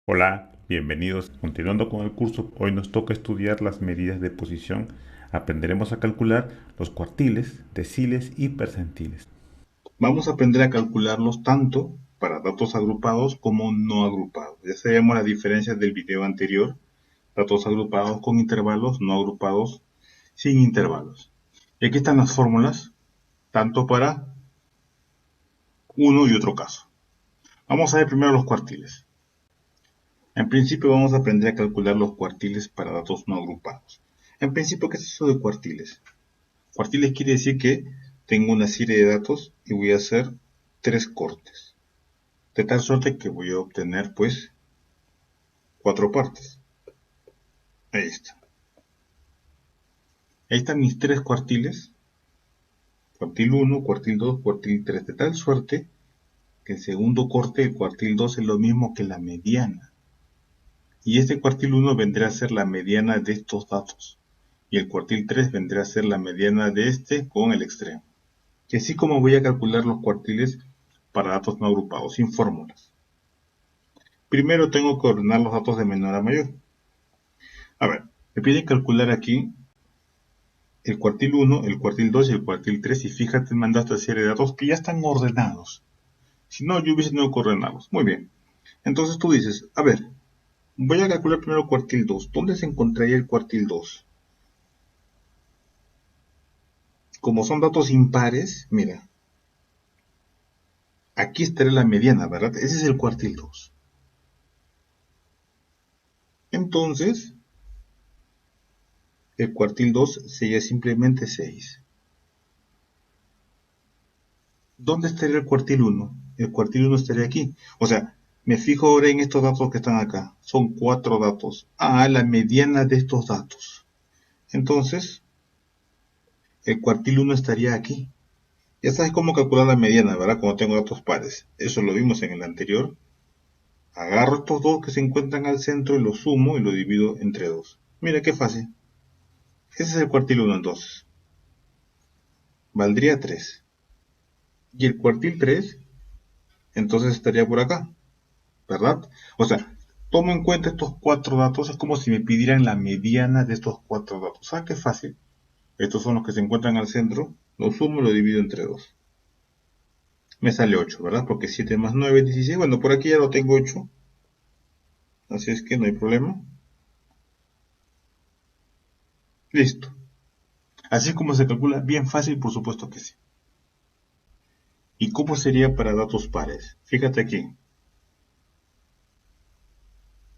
Hola, bienvenidos. Continuando con el curso, hoy nos toca estudiar las medidas de posición. Aprenderemos a calcular los cuartiles, deciles y percentiles. Vamos a aprender a calcularlos tanto para datos agrupados como no agrupados. Ya sabemos las diferencias del video anterior, datos agrupados con intervalos, no agrupados sin intervalos. Y aquí están las fórmulas, tanto para uno y otro caso. Vamos a ver primero los cuartiles. En principio vamos a aprender a calcular los cuartiles para datos no agrupados. En principio, ¿qué es eso de cuartiles? Cuartiles quiere decir que tengo una serie de datos y voy a hacer tres cortes. De tal suerte que voy a obtener pues cuatro partes. Ahí está. Ahí están mis tres cuartiles. Cuartil 1, cuartil 2, cuartil 3. De tal suerte que el segundo corte, el cuartil 2, es lo mismo que la mediana. Y este cuartil 1 vendrá a ser la mediana de estos datos. Y el cuartil 3 vendrá a ser la mediana de este con el extremo. Y así como voy a calcular los cuartiles para datos no agrupados, sin fórmulas. Primero tengo que ordenar los datos de menor a mayor. A ver, me piden calcular aquí el cuartil 1, el cuartil 2 y el cuartil 3, y fíjate, me han dado esta serie de datos que ya están ordenados. Si no, yo hubiese tenido que ordenarlos. Muy bien. Entonces tú dices, a ver, voy a calcular primero el cuartil 2. ¿Dónde se encontraría el cuartil 2? Como son datos impares, mira, aquí estaría la mediana, ¿verdad? Ese es el cuartil 2. Entonces, el cuartil 2 sería simplemente 6. ¿Dónde estaría el cuartil 1? El cuartil 1 estaría aquí. O sea, me fijo ahora en estos datos que están acá. Son cuatro datos. La mediana de estos datos. Entonces, el cuartil 1 estaría aquí. Ya sabes cómo calcular la mediana, ¿verdad? Cuando tengo datos pares. Eso lo vimos en el anterior. Agarro estos dos que se encuentran al centro y los sumo y lo divido entre dos. Mira qué fácil. Ese es el cuartil 1 entonces. Valdría 3. Y el cuartil 3 entonces estaría por acá, ¿verdad? O sea, tomo en cuenta estos cuatro datos, es como si me pidieran la mediana de estos cuatro datos. ¿Sabes qué fácil? Estos son los que se encuentran al centro, los sumo y lo divido entre dos. Me sale 8, ¿verdad? Porque 7 más 9 es 16. Bueno, por aquí ya lo tengo 8, así es que no hay problema. Listo. Así como se calcula, bien fácil, por supuesto que sí. ¿Y cómo sería para datos pares? Fíjate aquí.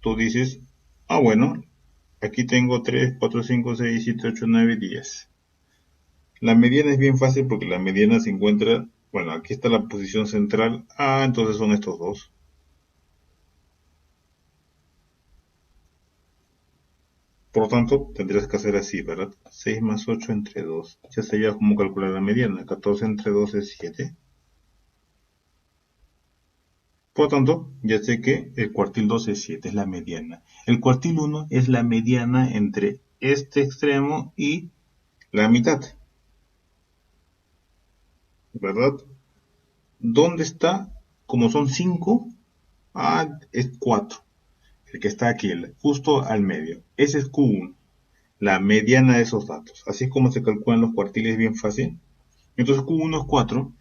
Tú dices, bueno, aquí tengo 3, 4, 5, 6, 7, 8, 9, 10. La mediana es bien fácil porque la mediana se encuentra, bueno, aquí está la posición central. Entonces son estos dos. Por lo tanto, tendrías que hacer así, ¿verdad? 6 más 8 entre 2. Ya sabías cómo calcular la mediana. 14 entre 2 es 7. Por lo tanto, ya sé que el cuartil 2 es 7, es la mediana. El cuartil 1 es la mediana entre este extremo y la mitad, ¿verdad? ¿Dónde está? Como son 5, es 4. El que está aquí, justo al medio. Ese es Q1, la mediana de esos datos. Así es como se calculan los cuartiles, bien fácil. Entonces Q1 es 4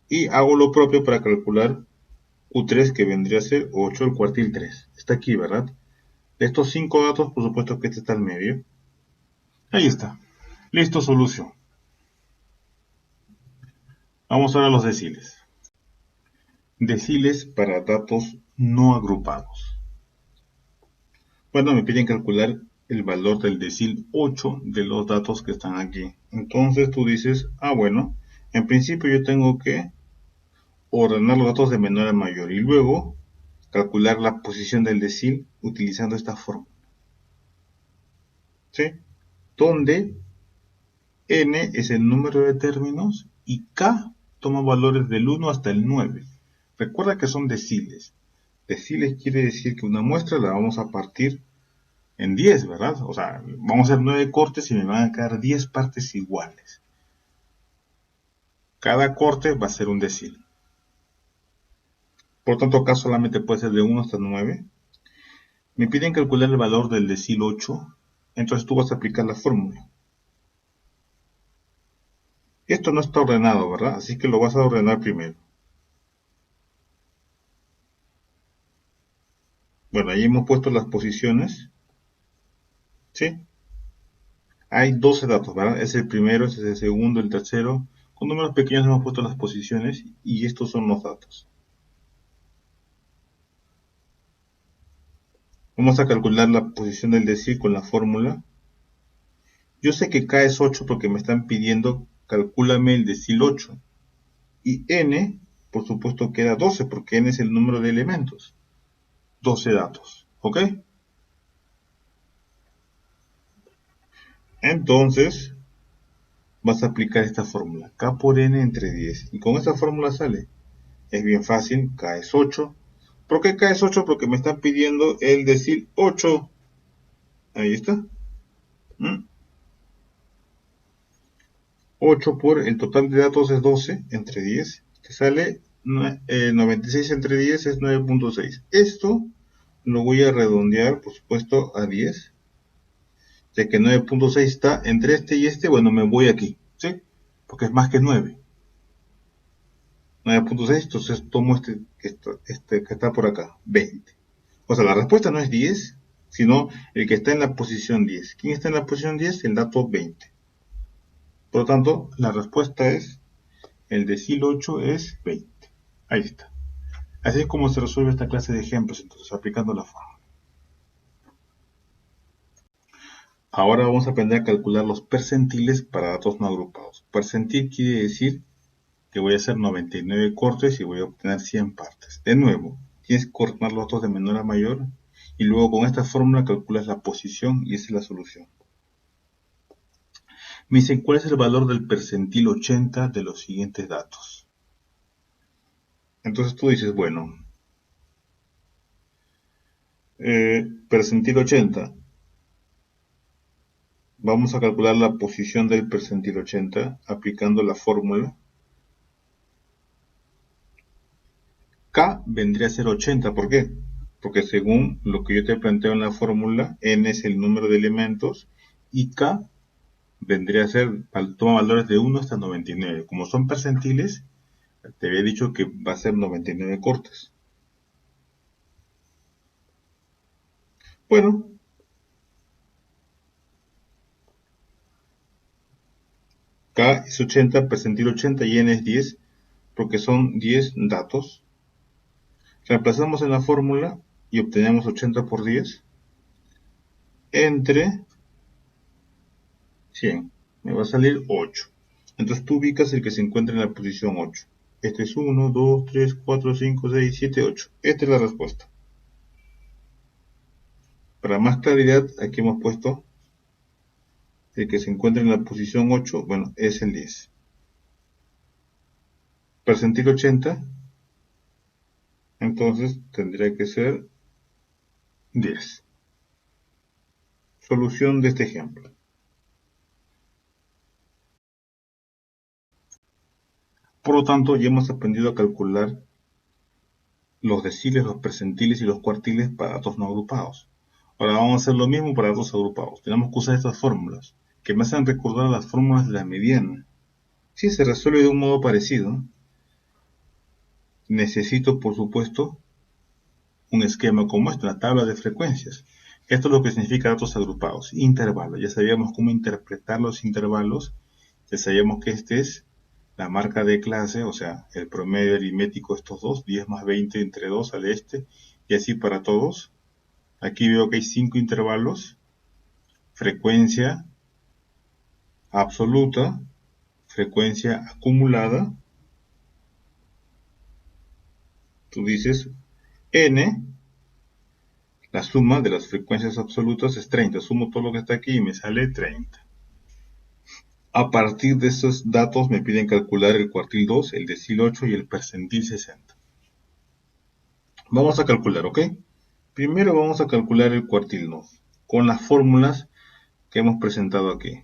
y hago lo propio para calcular Q3, que vendría a ser 8, el cuartil 3. Está aquí, ¿verdad? De estos 5 datos, por supuesto que este está al medio. Ahí está. Listo, solución. Vamos ahora a los deciles. Deciles para datos no agrupados. Bueno, me piden calcular el valor del decil 8 de los datos que están aquí. Entonces tú dices, bueno, en principio yo tengo que ordenar los datos de menor a mayor y luego calcular la posición del decil utilizando esta fórmula. ¿Sí? Donde n es el número de términos y k toma valores del 1 hasta el 9. Recuerda que son deciles. Deciles quiere decir que una muestra la vamos a partir en 10, ¿verdad? O sea, vamos a hacer 9 cortes y me van a quedar 10 partes iguales. Cada corte va a ser un decil. Por tanto, acá solamente puede ser de 1 hasta 9. Me piden calcular el valor del decil 8, entonces tú vas a aplicar la fórmula. Esto no está ordenado, ¿verdad? Así que lo vas a ordenar primero. Bueno, ahí hemos puesto las posiciones, ¿sí? Hay 12 datos, ¿verdad? Es el primero, ese es el segundo, el tercero. Con números pequeños hemos puesto las posiciones y estos son los datos. Vamos a calcular la posición del decil con la fórmula. Yo sé que K es 8 porque me están pidiendo calcúlame el decil 8. Y N, por supuesto, queda 12 porque N es el número de elementos. 12 datos, ¿ok? Entonces, vas a aplicar esta fórmula. K por N entre 10. Y con esta fórmula sale. Es bien fácil, K es 8. ¿Por qué K es 8? Porque me están pidiendo el decil 8. Ahí está. 8 por el total de datos es 12 entre 10. Que sale 96 entre 10 es 9.6. Esto lo voy a redondear, por supuesto, a 10. Ya que 9.6 está entre este y este, bueno, me voy aquí, ¿sí? Porque es más que 9. 9.6, entonces tomo este que está por acá, 20. O sea, la respuesta no es 10, sino el que está en la posición 10. ¿Quién está en la posición 10? El dato 20. Por lo tanto, la respuesta es, el decil 8 es 20. Ahí está. Así es como se resuelve esta clase de ejemplos, entonces, aplicando la fórmula. Ahora vamos a aprender a calcular los percentiles para datos no agrupados. Percentil quiere decir que voy a hacer 99 cortes y voy a obtener 100 partes. De nuevo, tienes que ordenar los datos de menor a mayor y luego con esta fórmula calculas la posición y esa es la solución. Me dicen, ¿cuál es el valor del percentil 80 de los siguientes datos? Entonces tú dices, bueno, percentil 80. Vamos a calcular la posición del percentil 80 aplicando la fórmula. K vendría a ser 80, ¿por qué? Porque según lo que yo te planteo en la fórmula, n es el número de elementos y K vendría a ser, toma valores de 1 hasta 99. Como son percentiles, te había dicho que va a ser 99 cortes. Bueno, K es 80, percentil 80 y N es 10, porque son 10 datos. Reemplazamos en la fórmula y obtenemos 80 por 10 entre 100. Me va a salir 8. Entonces tú ubicas el que se encuentra en la posición 8. Este es 1, 2, 3, 4, 5, 6, 7, 8. Esta es la respuesta. Para más claridad, aquí hemos puesto el que se encuentra en la posición 8, bueno, es el 10. Percentil 80, entonces tendría que ser 10. Solución de este ejemplo. Por lo tanto, ya hemos aprendido a calcular los deciles, los percentiles y los cuartiles para datos no agrupados. Ahora vamos a hacer lo mismo para datos agrupados. Tenemos que usar estas fórmulas, que me hacen recordar las fórmulas de la mediana. Si se resuelve de un modo parecido, necesito, por supuesto, un esquema como este, una tabla de frecuencias. Esto es lo que significa datos agrupados, intervalos. Ya sabíamos cómo interpretar los intervalos, ya sabíamos que este es la marca de clase, o sea, el promedio aritmético de estos dos, 10 más 20 entre 2 al este, y así para todos. Aquí veo que hay 5 intervalos, frecuencia absoluta, frecuencia acumulada. Tú dices n, la suma de las frecuencias absolutas es 30. Sumo todo lo que está aquí y me sale 30. A partir de esos datos me piden calcular el cuartil 2, el decil 8 y el percentil 60. Vamos a calcular, ¿ok? Primero vamos a calcular el cuartil 2 con las fórmulas que hemos presentado aquí.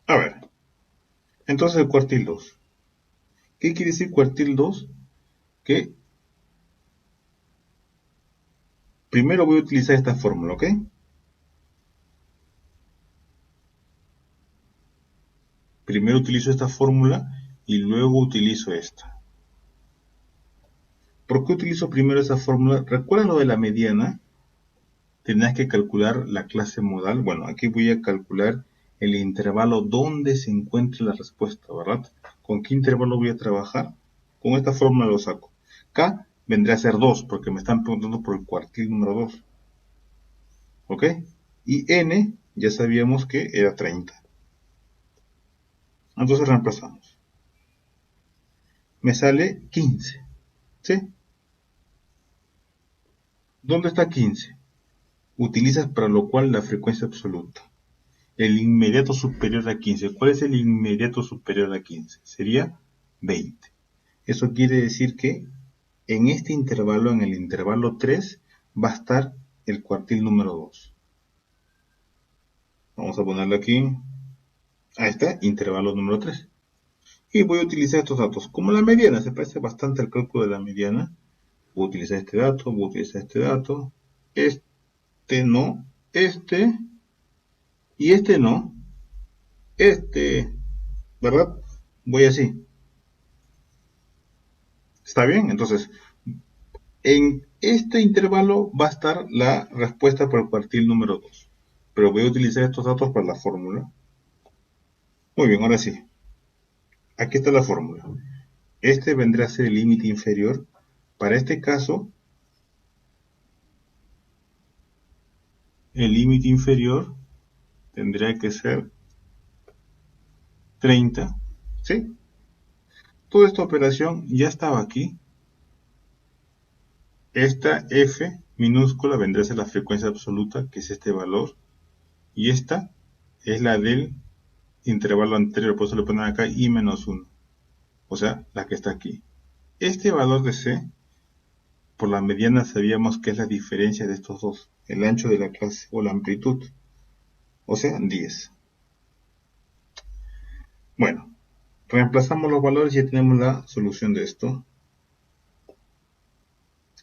A ver, entonces el cuartil 2. ¿Qué quiere decir cuartil 2? que primero voy a utilizar esta fórmula, ¿ok? Primero utilizo esta fórmula y luego utilizo esta. ¿Por qué utilizo primero esa fórmula? ¿Recuerdan lo de la mediana? Tendrás que calcular la clase modal. Bueno, aquí voy a calcular el intervalo donde se encuentra la respuesta, ¿verdad? ¿Con qué intervalo voy a trabajar? Con esta fórmula lo saco. K vendría a ser 2, porque me están preguntando por el cuartil número 2. ¿Ok? Y N ya sabíamos que era 30. Entonces reemplazamos. Me sale 15. ¿Sí? ¿Dónde está 15? Utilizas para lo cual la frecuencia absoluta. El inmediato superior a 15. ¿Cuál es el inmediato superior a 15? Sería 20. Eso quiere decir que en este intervalo, en el intervalo 3, va a estar el cuartil número 2. Vamos a ponerlo aquí. Ahí está, intervalo número 3. Y voy a utilizar estos datos. Como la mediana, se parece bastante al cálculo de la mediana. Voy a utilizar este dato, voy a utilizar este dato. Este no, este y este no. Este, ¿verdad? Voy así. ¿Está bien? Entonces, en este intervalo va a estar la respuesta por el cuartil número 2. Pero voy a utilizar estos datos para la fórmula. Muy bien, ahora sí. Aquí está la fórmula. Este vendrá a ser el límite inferior. Para este caso, el límite inferior tendría que ser 30. ¿Sí? Toda esta operación ya estaba aquí. Esta F minúscula vendrá a ser la frecuencia absoluta, que es este valor. Y esta es la del intervalo anterior, por eso le ponen acá I menos 1. O sea, la que está aquí. Este valor de C, por la mediana sabíamos que es la diferencia de estos dos, el ancho de la clase o la amplitud, o sea, 10. Bueno, reemplazamos los valores y ya tenemos la solución de esto.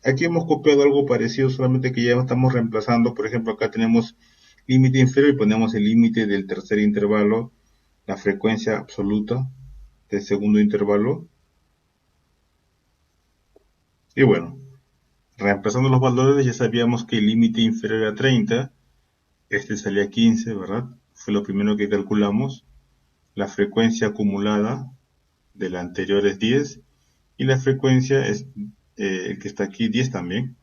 Aquí hemos copiado algo parecido, solamente que ya estamos reemplazando. Por ejemplo, acá tenemos límite inferior y ponemos el límite del tercer intervalo, la frecuencia absoluta del segundo intervalo. Y bueno, reemplazando los valores ya sabíamos que el límite inferior a 30, este salía 15, ¿verdad? Fue lo primero que calculamos. La frecuencia acumulada de la anterior es 10 y la frecuencia es el que está aquí 10 también.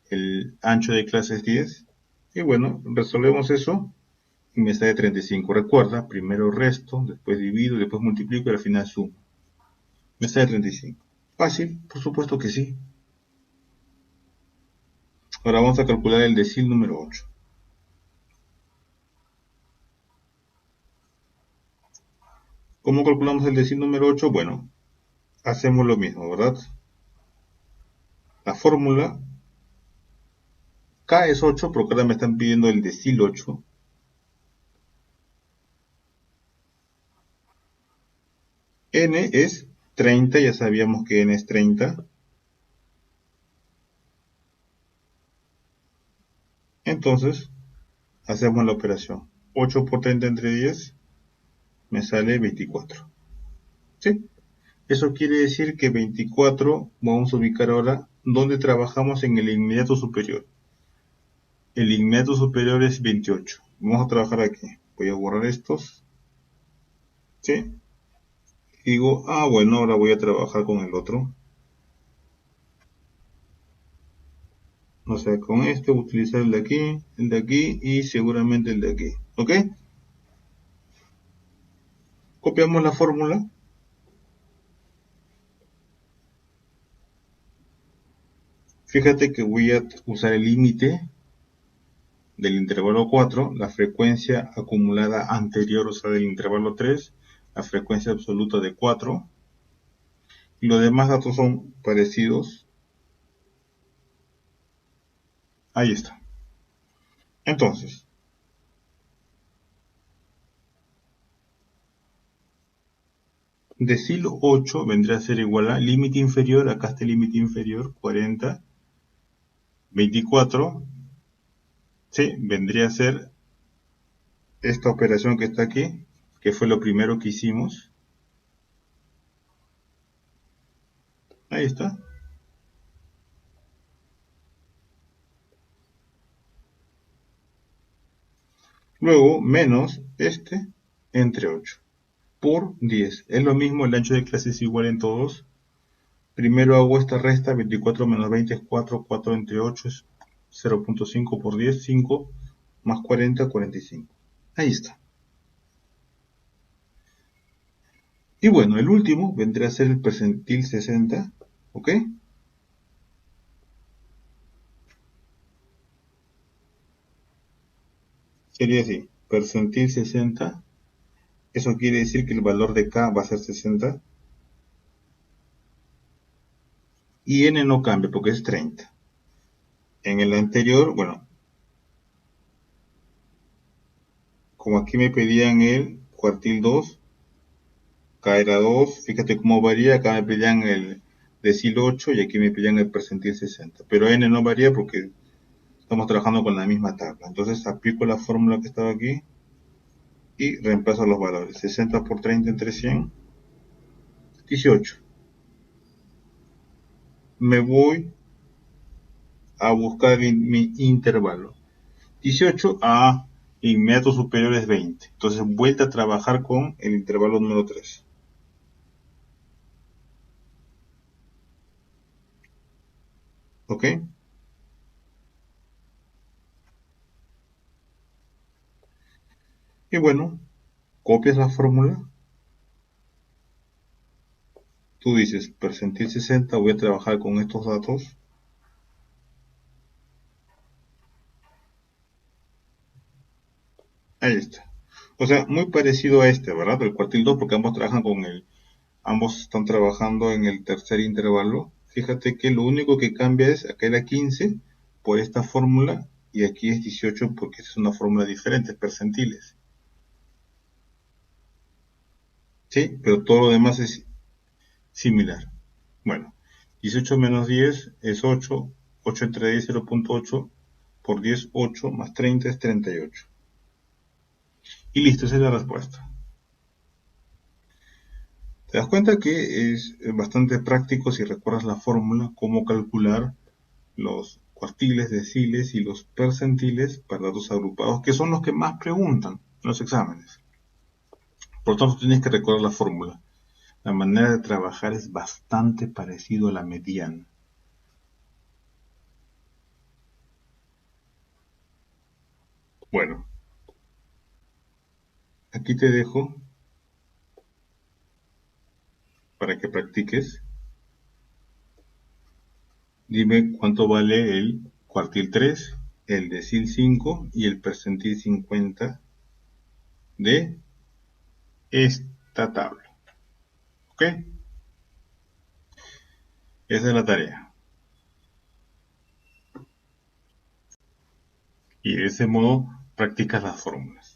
El ancho de clase es 10. Y bueno, resolvemos eso y me sale 35. Recuerda, primero resto, después divido, después multiplico y al final sumo. Me sale 35. Fácil, por supuesto que sí. Ahora vamos a calcular el decil número 8. ¿Cómo calculamos el decil número 8? Bueno, hacemos lo mismo, ¿verdad? La fórmula K es 8, porque ahora me están pidiendo el decil 8. N es 30, ya sabíamos que N es 30. Entonces, hacemos la operación. 8 por 30 entre 10 me sale 24. ¿Sí? Eso quiere decir que 24 vamos a ubicar ahora donde trabajamos en el inmediato superior. El inmediato superior es 28. Vamos a trabajar aquí. Voy a borrar estos. ¿Sí? Digo, bueno, ahora voy a trabajar con el otro. O sea, con este voy a utilizar el de aquí y seguramente el de aquí. ¿Ok? Copiamos la fórmula. Fíjate que voy a usar el límite del intervalo 4, la frecuencia acumulada anterior, o sea, del intervalo 3, la frecuencia absoluta de 4, y los demás datos son parecidos. Ahí está. Entonces, Decil 8 vendría a ser igual a límite inferior, acá está el límite inferior, 40, 24, ¿sí? Vendría a ser esta operación que está aquí, que fue lo primero que hicimos. Ahí está. Luego, menos este entre 8 por 10. Es lo mismo, el ancho de clase es igual en todos. Primero hago esta resta, 24 menos 20 es 4, 4 entre 8 es 0.5 por 10, 5 más 40, 45. Ahí está. Y bueno, el último vendría a ser el percentil 60, ¿ok? Sería así, percentil 60, eso quiere decir que el valor de K va a ser 60, y N no cambia porque es 30. En el anterior, bueno, como aquí me pedían el cuartil 2, K era 2, fíjate cómo varía, acá me pedían el decil 8 y aquí me pedían el percentil 60, pero N no varía porque estamos trabajando con la misma tabla. Entonces aplico la fórmula que estaba aquí y reemplazo los valores. 60 por 30 entre 100, 18. Me voy a buscar mi intervalo. 18 a inmediato superior es 20. Entonces vuelta a trabajar con el intervalo número 3. ¿Ok? Y bueno, copias la fórmula. Tú dices percentil 60, voy a trabajar con estos datos. Ahí está. O sea, muy parecido a este, ¿verdad? El cuartil 2, porque ambos trabajan con ambos están trabajando en el tercer intervalo. Fíjate que lo único que cambia es, acá era 15 por esta fórmula y aquí es 18 porque es una fórmula diferente, percentiles. ¿Sí? Pero todo lo demás es similar. Bueno, 18 menos 10 es 8, 8 entre 10 0.8, por 10 8, más 30 es 38. Y listo, esa es la respuesta. Te das cuenta que es bastante práctico si recuerdas la fórmula, cómo calcular los cuartiles, deciles y los percentiles para datos agrupados, que son los que más preguntan en los exámenes. Por lo tanto, tienes que recordar la fórmula. La manera de trabajar es bastante parecido a la mediana. Bueno, aquí te dejo para que practiques. Dime cuánto vale el cuartil 3, el decil 5 y el percentil 50 de esta tabla. ¿Ok? Esa es la tarea. Y de ese modo practicas las fórmulas.